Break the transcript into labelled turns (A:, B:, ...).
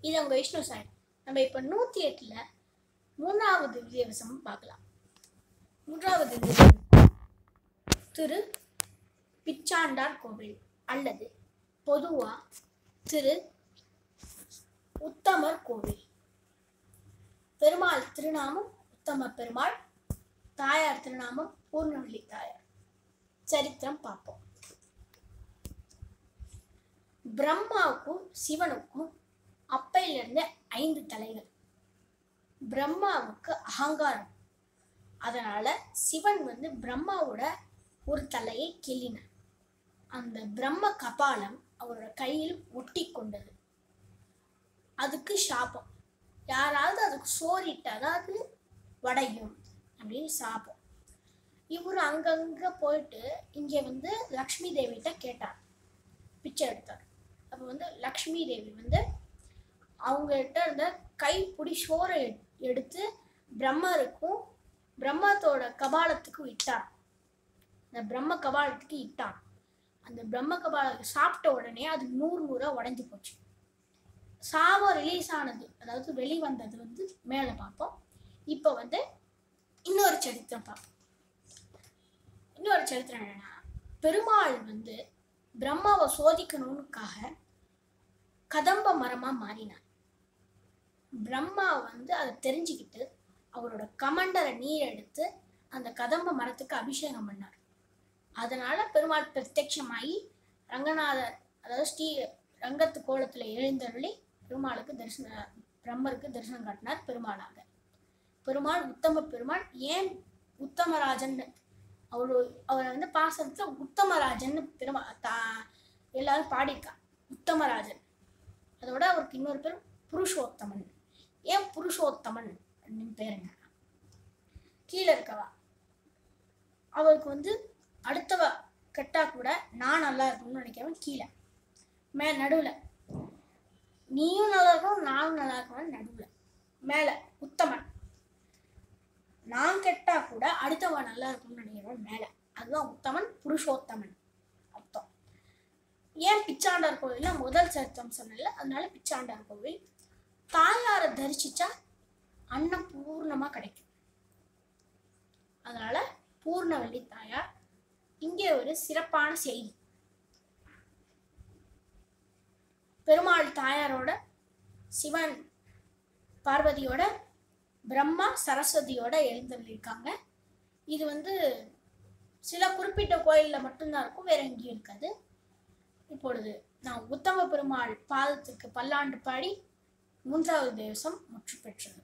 A: இது உங்க விஷ்ணு சாய். நம்ம இப்போ 108ல் 3வது திவ்யதேசம் பார்க்கலாம். 3வது திவ்யதேசம் திரு பிச்சாண்டார் கோவில் அல்லது பொதுவா திரு உத்தமர் கோவில். பெருமாள் திருநாமம் உத்தம பெருமாள், தாயார் திருநாமம் பூர்ணவல்லி தாயார். சரித்திரம் பார்ப்போம். பிரம்மாவுக்கும் சிவனுக்கும் அப்பையிலிருந்து 5 தலைகள். பிரம்மாவுக்கு அகங்காரம், அதனால சிவன் பிரம்மாவோட ஒரு தலையை கிள்ளினார். அந்த பிரம்ம கபாலம் அவரோட கையில் ஒட்டி கொண்டது. அதுக்கு சாபம், யாராவது அதுக்கு சோறிட்டாதான் அது உடையும் அப்படின்னு சாபம். இவர் அங்கங்க போயிட்டு இங்கே லக்ஷ்மி தேவிகிட்ட கேட்டார், பிச்சை எடுத்தார். அப்போ லக்ஷ்மி தேவி அவங்ககிட்ட இருந்த கைப்பிடி சோறை எடுத்து பிரம்மருக்கும் பிரம்மத்தோட கபாலத்துக்கு இட்டார். அந்த பிரம்ம கபாலத்துக்கு இட்டான். அந்த பிரம்ம கபாலத்தை சாப்பிட்ட உடனே அது 100 உடைஞ்சு போச்சு. சாபம் ரிலீஸ் ஆனது, அதாவது வெளிவந்தது மேலே பார்ப்போம். இப்போ இன்னொரு சரித்திரம் பார்ப்போம். இன்னொரு சரித்திரம் என்னன்னா, பெருமாள் பிரம்மாவை சோதிக்கணும்னுக்காக கதம்ப மரமா மாறினார். பிரம்மா அதை தெரிஞ்சுக்கிட்டு அவரோட கமண்டல நீர் எடுத்து அந்த கதம்ப மரத்துக்கு அபிஷேகம் பண்ணார். அதனால பெருமாள் பிரத்யட்சமாகி ரங்கநாதர், அதாவது ஸ்ரீ ரங்கத்து கோலத்துல எழுந்தருளி பெருமாளுக்கு பிரம்மருக்கு தரிசனம் காட்டினார் பெருமாளாக. பெருமாள் உத்தம பெருமாள். ஏன் உத்தமராஜன், அவரை பாசனத்துல உத்தமராஜன் எல்லாரும் பாடியிருக்காங்க. உத்தமராஜன். அதோட அவருக்கு இன்னொரு பேர் புருஷோத்தமன். ஏன் புருஷோத்தமன் அப்படின்னு பேர் என்ன? கீழே இருக்கவா அவருக்கு அடுத்தவ கெட்டா கூட நான் நல்லா இருக்கணும்னு நினைக்கிறவன் கீழே, நடுவுல நீயும் நல்லா இருக்கணும் நானும் நல்லா இருக்கணும் நடுவுல, மேல உத்தமன். நான் கெட்டா கூட அடுத்தவ நல்லா இருக்கணும்னு நினைக்கிறவன் மேல. அதுதான் உத்தமன், புருஷோத்தமன் அர்த்தம். ஏன் பிச்சாண்டார் கோவில்ல முதல் சரித்திரம் சொன்னல, அதனால பிச்சாண்டார் கோவில். தாயாரை தரிசிச்சா அன்னம் பூர்ணமா கிடைக்கும், அதனால பூர்ணவல்லி தாயார். இங்கே ஒரு சிறப்பான செய்தி. பெருமாள் தாயாரோட, சிவன் பார்வதியோட, பிரம்மா சரஸ்வதியோட எழுந்தருளிருக்காங்க. இது சில குறிப்பிட்ட கோயிலில் மட்டும்தான் இருக்கும், வேற எங்கேயும் இருக்காது. இப்பொழுது நான் உத்தம பெருமாள் பாதத்துக்கு பல்லாண்டு பாடி 3வது திவசம் முற்று பெற்றது.